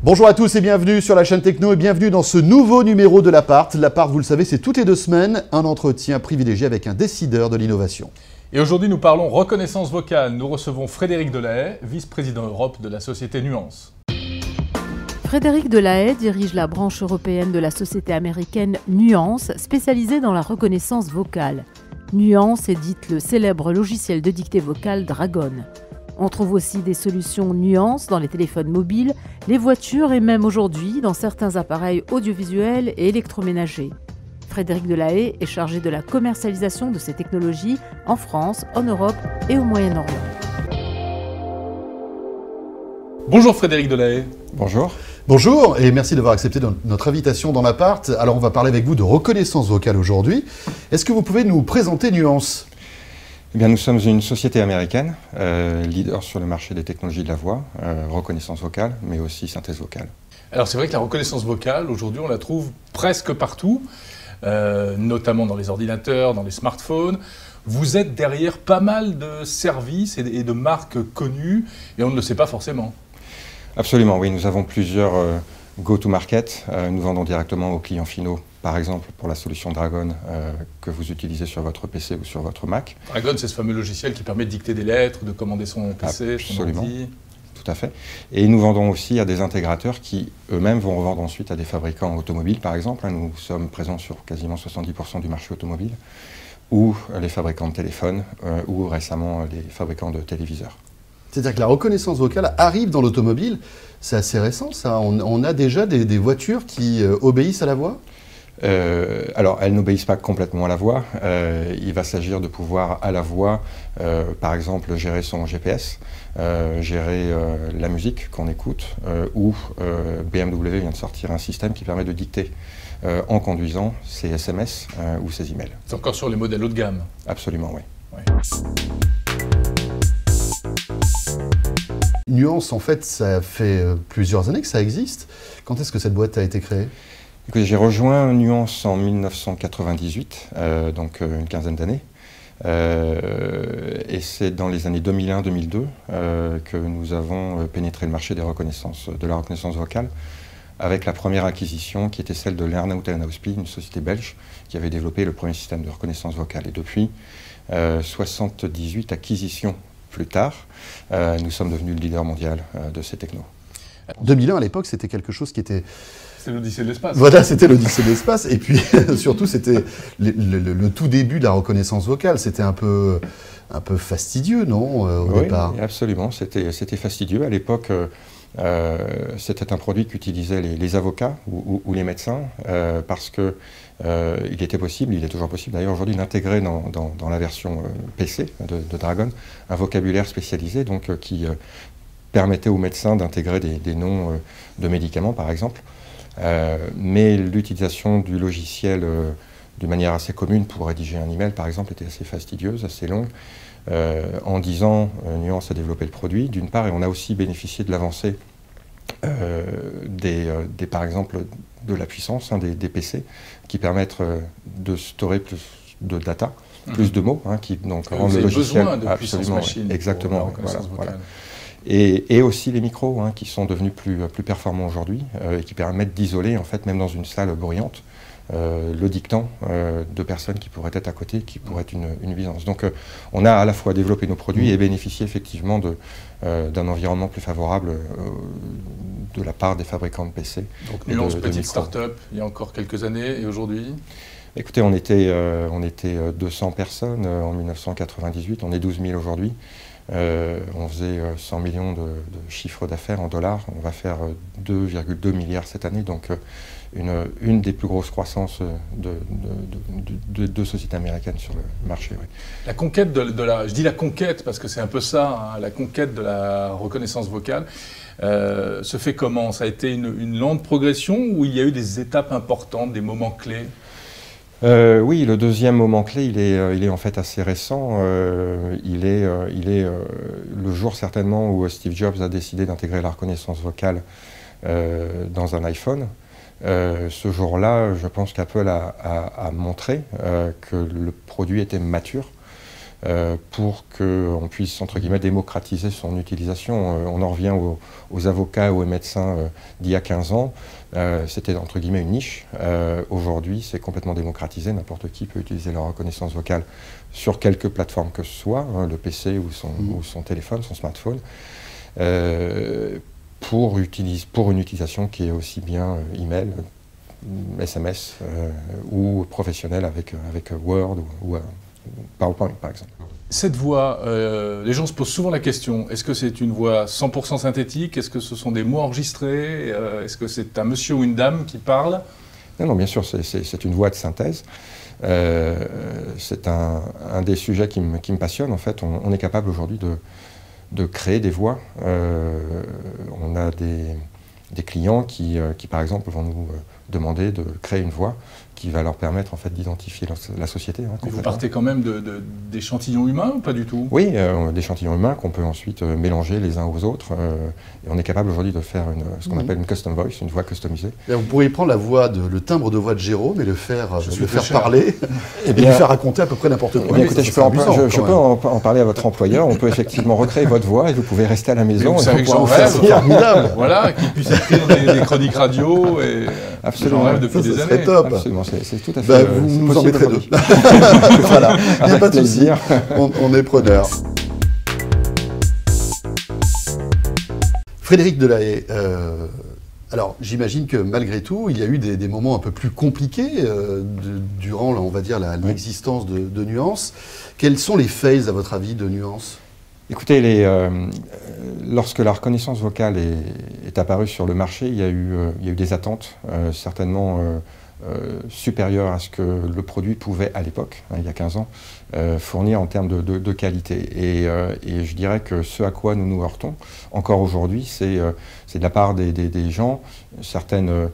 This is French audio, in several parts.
Bonjour à tous et bienvenue sur la chaîne Techno et bienvenue dans ce nouveau numéro de l'Appart. L'Appart, vous le savez, c'est toutes les 2 semaines un entretien privilégié avec un décideur de l'innovation. Et aujourd'hui, nous parlons reconnaissance vocale. Nous recevons Frédéric Delahaye, vice-président Europe de la société Nuance. Frédéric Delahaye dirige la branche européenne de la société américaine Nuance, spécialisée dans la reconnaissance vocale. Nuance édite le célèbre logiciel de dictée vocale Dragon. On trouve aussi des solutions Nuance dans les téléphones mobiles, les voitures et même aujourd'hui dans certains appareils audiovisuels et électroménagers. Frédéric Delahaye est chargé de la commercialisation de ces technologies en France, en Europe et au Moyen-Orient. Bonjour Frédéric Delahaye. Bonjour. Bonjour et merci d'avoir accepté notre invitation dans l'Appart. Alors on va parler avec vous de reconnaissance vocale aujourd'hui. Est-ce que vous pouvez nous présenter Nuance ? Eh bien, nous sommes une société américaine, leader sur le marché des technologies de la voix, reconnaissance vocale, mais aussi synthèse vocale. Alors c'est vrai que la reconnaissance vocale, aujourd'hui, on la trouve presque partout, notamment dans les ordinateurs, dans les smartphones. Vous êtes derrière pas mal de services et de marques connues, et on ne le sait pas forcément. Absolument, oui. Nous avons plusieurs go-to-market. Nous vendons directement aux clients finaux, par exemple pour la solution Dragon que vous utilisez sur votre PC ou sur votre Mac. Dragon, c'est ce fameux logiciel qui permet de dicter des lettres, de commander son PC, Absolument. son ordi. Tout à fait. Et nous vendons aussi à des intégrateurs qui eux-mêmes vont revendre ensuite à des fabricants automobiles, par exemple. Nous sommes présents sur quasiment 70% du marché automobile, ou les fabricants de téléphones, ou récemment les fabricants de téléviseurs. C'est-à-dire que la reconnaissance vocale arrive dans l'automobile, c'est assez récent ça. On a déjà des voitures qui obéissent à la voix ? Alors, elles n'obéissent pas complètement à la voix. Il va s'agir de pouvoir, à la voix, par exemple, gérer son GPS, gérer la musique qu'on écoute, ou BMW vient de sortir un système qui permet de dicter en conduisant ses SMS ou ses emails. C'est encore sur les modèles haut de gamme. Absolument, oui. Ouais. Nuance, en fait, ça fait plusieurs années que ça existe. Quand est-ce que cette boîte a été créée ? Écoutez, j'ai rejoint Nuance en 1998, donc une quinzaine d'années. Et c'est dans les années 2001-2002 que nous avons pénétré le marché de la reconnaissance vocale avec la première acquisition qui était celle de Lernout & Hauspie, une société belge qui avait développé le premier système de reconnaissance vocale. Et depuis 78 acquisitions plus tard, nous sommes devenus le leader mondial de ces technos. 2001 à l'époque, c'était quelque chose qui était... C'est l'Odyssée de l'espace. Voilà, c'était l'Odyssée de l'espace. Et puis, surtout, c'était le tout début de la reconnaissance vocale. C'était un peu fastidieux, non, au départ ? Oui, absolument. C'était fastidieux. À l'époque, c'était un produit qu'utilisaient les avocats ou les médecins parce que il était possible, il est toujours possible d'ailleurs aujourd'hui, d'intégrer dans la version PC de Dragon un vocabulaire spécialisé donc, qui permettait aux médecins d'intégrer des noms de médicaments, par exemple. Mais l'utilisation du logiciel d'une manière assez commune pour rédiger un email, par exemple, était assez fastidieuse, assez longue. En 10 ans, Nuance a développé le produit, d'une part, et on a aussi bénéficié de l'avancée par exemple, de la puissance des PC qui permettent de stocker plus de data, plus de mots, qui donc rendent le logiciel besoin de puissance machine. Exactement. Pour la reconnaissance vocale. Et aussi les micros qui sont devenus plus performants aujourd'hui et qui permettent d'isoler, en fait, même dans une salle bruyante, le dictant de personnes qui pourraient être à côté, qui pourraient être une nuisance. Donc on a à la fois développé nos produits et bénéficié effectivement d'un environnement plus favorable de la part des fabricants de PC. Donc Nuance, petite start-up, il y a encore quelques années, et aujourd'hui ? Écoutez, on était 200 personnes en 1998, on est 12 000 aujourd'hui. On faisait 100 millions de chiffre d'affaires en dollars, on va faire 2,2 milliards cette année, donc une des plus grosses croissances de sociétés américaines sur le marché. Oui. La conquête je dis la conquête parce que c'est un peu ça, la conquête de la reconnaissance vocale, se fait comment ? Ça a été une lente progression ou il y a eu des étapes importantes, des moments clés ? Oui, le deuxième moment clé, il est en fait assez récent. Il est le jour certainement où Steve Jobs a décidé d'intégrer la reconnaissance vocale dans un iPhone. Ce jour-là, je pense qu'Apple a montré que le produit était mature, pour qu'on puisse, entre guillemets, démocratiser son utilisation. On en revient aux avocats, aux médecins d'il y a 15 ans. C'était, entre guillemets, une niche. Aujourd'hui, c'est complètement démocratisé. N'importe qui peut utiliser la reconnaissance vocale sur quelque plateforme que ce soit, le PC ou son téléphone, son smartphone, pour une utilisation qui est aussi bien email, SMS ou professionnelle avec Word ou PowerPoint, par exemple. Cette voix, les gens se posent souvent la question, est-ce que c'est une voix 100% synthétique? Est-ce que ce sont des mots enregistrés? Est-ce que c'est un monsieur ou une dame qui parle? Non, bien sûr, c'est une voix de synthèse. C'est un des sujets qui me passionne. En fait, on est capable aujourd'hui de créer des voix. On a des clients qui, par exemple, vont nous demander de créer une voix qui va leur permettre en fait d'identifier la société. Mais vous partez quand même d'échantillons humains ou pas du tout? Oui, d'échantillons humains qu'on peut ensuite mélanger les uns aux autres. Et on est capable aujourd'hui de faire ce qu'on appelle une custom voice, une voix customisée. Et vous pourriez prendre le timbre de voix de Jérôme et le faire parler et lui faire raconter à peu près n'importe quoi. Écoutez, je peux en parler à votre employeur. On peut effectivement recréer votre voix et vous pouvez rester à la maison. Vous savez que j'en rêve, formidable. Voilà, qu'il puisse écrire des chroniques radio. J'en rêve depuis des années. C'est top. Absolument, c'est tout à fait. Vous nous en mettrez deux. Voilà, il n'y a pas de souci. On est preneur. Frédéric Delahaye, alors j'imagine que malgré tout, il y a eu des moments un peu plus compliqués durant, on va dire, l'existence de Nuance. Quelles sont les phases, à votre avis, de Nuance? Écoutez, lorsque la reconnaissance vocale est apparue sur le marché, il y a eu des attentes, certainement supérieures à ce que le produit pouvait, à l'époque, il y a 15 ans, fournir en termes de qualité. Et je dirais que ce à quoi nous nous heurtons, encore aujourd'hui, c'est de la part des gens, certaines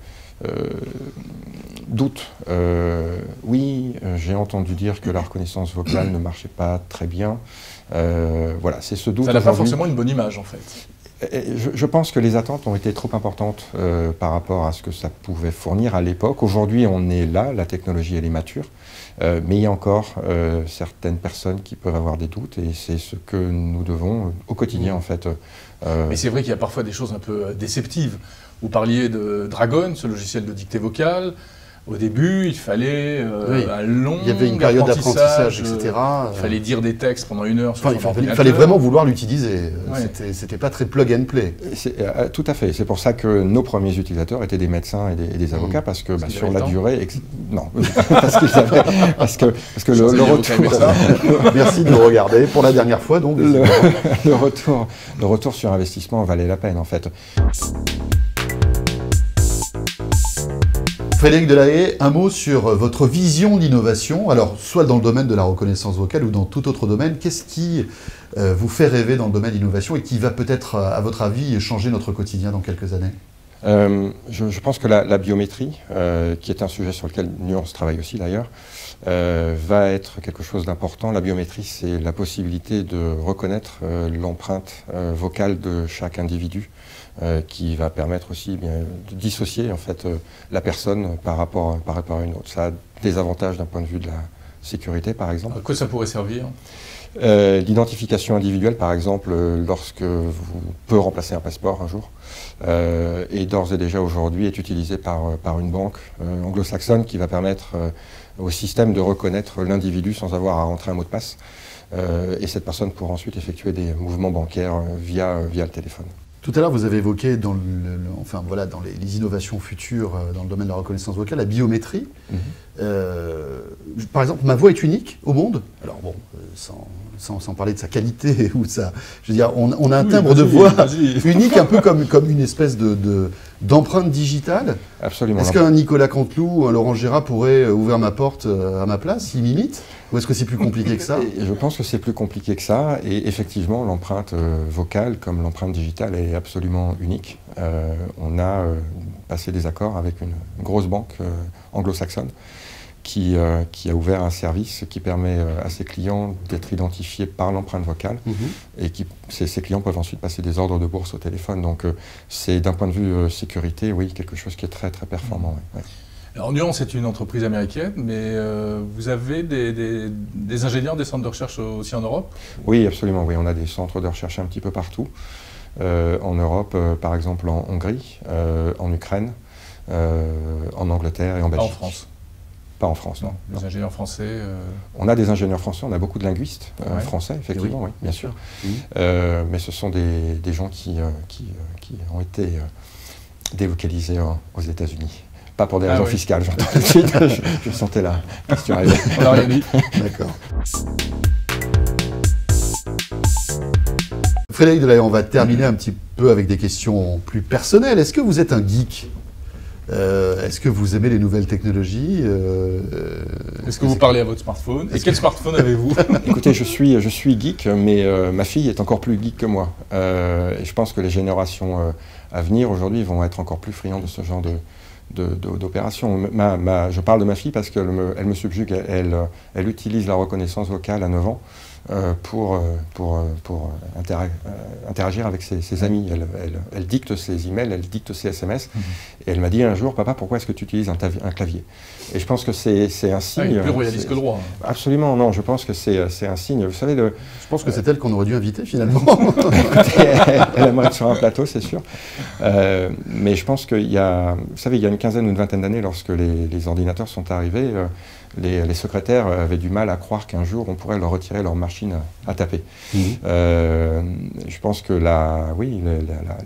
doutes. Oui, j'ai entendu dire que la reconnaissance vocale ne marchait pas très bien. Voilà, c'est ce doute. Ça n'a pas forcément une bonne image, en fait. Je pense que les attentes ont été trop importantes par rapport à ce que ça pouvait fournir à l'époque. Aujourd'hui, on est là, la technologie, elle est mature. Mais il y a encore certaines personnes qui peuvent avoir des doutes et c'est ce que nous devons au quotidien, en fait. Mais c'est vrai qu'il y a parfois des choses un peu déceptives. Vous parliez de Dragon, ce logiciel de dictée vocale. Au début, il fallait un long il y avait une période d'apprentissage, etc. Il fallait dire des textes pendant 1 heure sur son ordinateur. Il fallait vraiment vouloir l'utiliser. Ouais. C'était pas très plug and play. Tout à fait. C'est pour ça que nos premiers utilisateurs étaient des médecins et des avocats, parce que sur la durée... Non, parce que le retour... Merci de nous regarder pour la dernière fois. Donc, le retour sur investissement valait la peine, en fait. Frédéric Delahaye, un mot sur votre vision d'innovation, alors soit dans le domaine de la reconnaissance vocale ou dans tout autre domaine. Qu'est-ce qui vous fait rêver dans le domaine d'innovation et qui va peut-être, à votre avis, changer notre quotidien dans quelques années? Je pense que la biométrie, qui est un sujet sur lequel Nuance travaille aussi d'ailleurs, va être quelque chose d'important. La biométrie, c'est la possibilité de reconnaître l'empreinte vocale de chaque individu, qui va permettre aussi de dissocier en fait, la personne par rapport à une autre. Ça a des avantages d'un point de vue de la sécurité, par exemple. À quoi ça pourrait servir? L'identification individuelle, par exemple, lorsque vous peut remplacer un passeport un jour, et d'ores et déjà aujourd'hui est utilisé par une banque anglo-saxonne qui va permettre au système de reconnaître l'individu sans avoir à rentrer un mot de passe. Et cette personne pourra ensuite effectuer des mouvements bancaires via le téléphone. Tout à l'heure, vous avez évoqué dans les innovations futures dans le domaine de la reconnaissance vocale, la biométrie. Par exemple, ma voix est unique au monde. Alors bon, sans parler de sa qualité ou de sa... Je veux dire, on a un timbre de voix unique, un peu comme une espèce d'empreinte digitale. Absolument. Est-ce qu'un Nicolas Canteloup ou un Laurent Gérard pourrait ouvrir ma porte à ma place, s'il m'imite? Ou est-ce que c'est plus compliqué que ça? Je pense que c'est plus compliqué que ça. Et effectivement, l'empreinte vocale, comme l'empreinte digitale, est absolument unique. On a passé des accords avec une grosse banque anglo-saxonne qui a ouvert un service qui permet à ses clients d'être identifiés par l'empreinte vocale et ces clients peuvent ensuite passer des ordres de bourse au téléphone. Donc c'est d'un point de vue sécurité, oui, quelque chose qui est très très performant. Ouais. Alors Nuance est une entreprise américaine, mais vous avez des ingénieurs, des centres de recherche aussi en Europe? Oui, absolument. Oui, on a des centres de recherche un petit peu partout. En Europe, par exemple en Hongrie, en Ukraine, en Angleterre et en Belgique. Pas en France? Pas en France, non. Les ingénieurs français On a des ingénieurs français, on a beaucoup de linguistes Ouais. français, effectivement, oui, bien sûr. Mais ce sont des gens qui ont été délocalisés aux États-Unis. Pas pour des raisons fiscales, j'entends tout de suite. Je sentais la question arriver. On n'a rien dit. D'accord. Frédéric Delahaye, on va terminer un petit peu avec des questions plus personnelles. Est-ce que vous êtes un geek? Est-ce que vous aimez les nouvelles technologies? Est-ce que vous parlez à votre smartphone? Et quel smartphone avez-vous? Écoutez, je suis geek, mais ma fille est encore plus geek que moi. Et je pense que les générations à venir aujourd'hui vont être encore plus friandes de ce genre d'opération. Je parle de ma fille parce qu'elle me subjugue. Elle utilise la reconnaissance vocale à 9 ans pour interagir avec ses amis. Elle dicte ses emails, elle dicte ses SMS. Et elle m'a dit un jour, papa, pourquoi est-ce que tu utilises un clavier? Et je pense que c'est un signe. Il est plus royaliste que le roi. Absolument, non. Je pense que c'est un signe. Vous savez, je pense que c'est elle qu'on aurait dû inviter finalement. Elle aimerait être sur un plateau, c'est sûr. Mais je pense qu'il y a, vous savez, il y a une quinzaine ou une vingtaine d'années, lorsque les ordinateurs sont arrivés, les secrétaires avaient du mal à croire qu'un jour on pourrait leur retirer leur machine à taper. Je pense que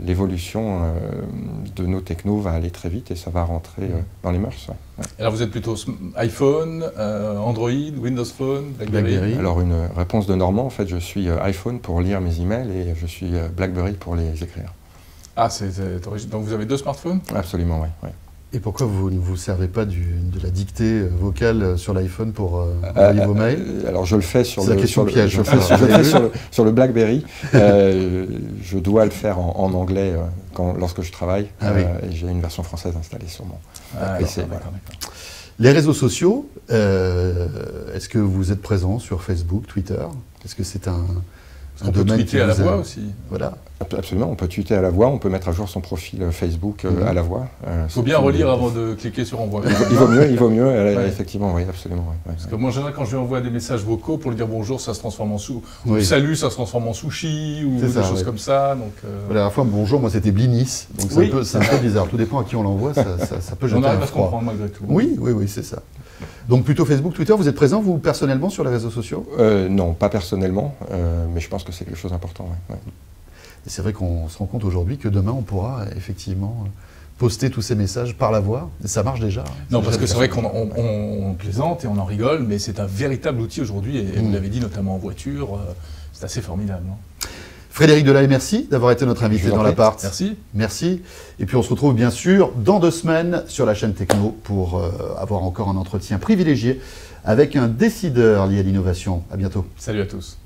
l'évolution de nos technos va aller très vite et ça va rentrer dans les mœurs. Ouais. Alors vous êtes plutôt iPhone, Android, Windows Phone, BlackBerry? Alors une réponse de Normand, en fait je suis iPhone pour lire mes emails et je suis BlackBerry pour les écrire. Ah, c'est original. Donc vous avez 2 smartphones? Absolument, oui. Ouais. Et pourquoi vous ne vous servez pas de la dictée vocale sur l'iPhone pour envoyer vos mails? Alors je le fais sur le BlackBerry. Je dois le faire en anglais lorsque je travaille. Et j'ai une version française installée sur mon PC. Voilà. Les réseaux sociaux, est-ce que vous êtes présent sur Facebook, Twitter? Est-ce que c'est un domaine qui tweeter à la voix aussi? Voilà. Absolument, on peut tweeter à la voix, on peut mettre à jour son profil Facebook à la voix. Il faut bien relire avant de cliquer sur envoi. Il vaut mieux, effectivement, oui, absolument. Ouais. Parce que moi, en général, quand je lui envoie des messages vocaux pour lui dire bonjour, ça se transforme en salut, ça se transforme en sushi, ou des choses comme ça. Donc, La dernière fois, bonjour, moi c'était Blinis, donc c'est un peu bizarre. Tout dépend à qui on l'envoie, ça peut jeter un froid. On arrive à se comprendre malgré tout. Oui, c'est ça. Donc plutôt Facebook, Twitter, vous êtes présent, vous, personnellement, sur les réseaux sociaux? Non, pas personnellement, mais je pense que c'est quelque chose d'important. Ouais. Et c'est vrai qu'on se rend compte aujourd'hui que demain, on pourra effectivement poster tous ces messages par la voix. Et ça marche déjà. Non, parce que c'est vrai qu'on plaisante et on en rigole, mais c'est un véritable outil aujourd'hui, et vous l'avez dit notamment en voiture, c'est assez formidable. Frédéric Delahaye, merci d'avoir été notre invité dans l'appart. Merci. Merci. Et puis on se retrouve bien sûr dans 2 semaines sur la chaîne Techno pour avoir encore un entretien privilégié avec un décideur lié à l'innovation. À bientôt. Salut à tous.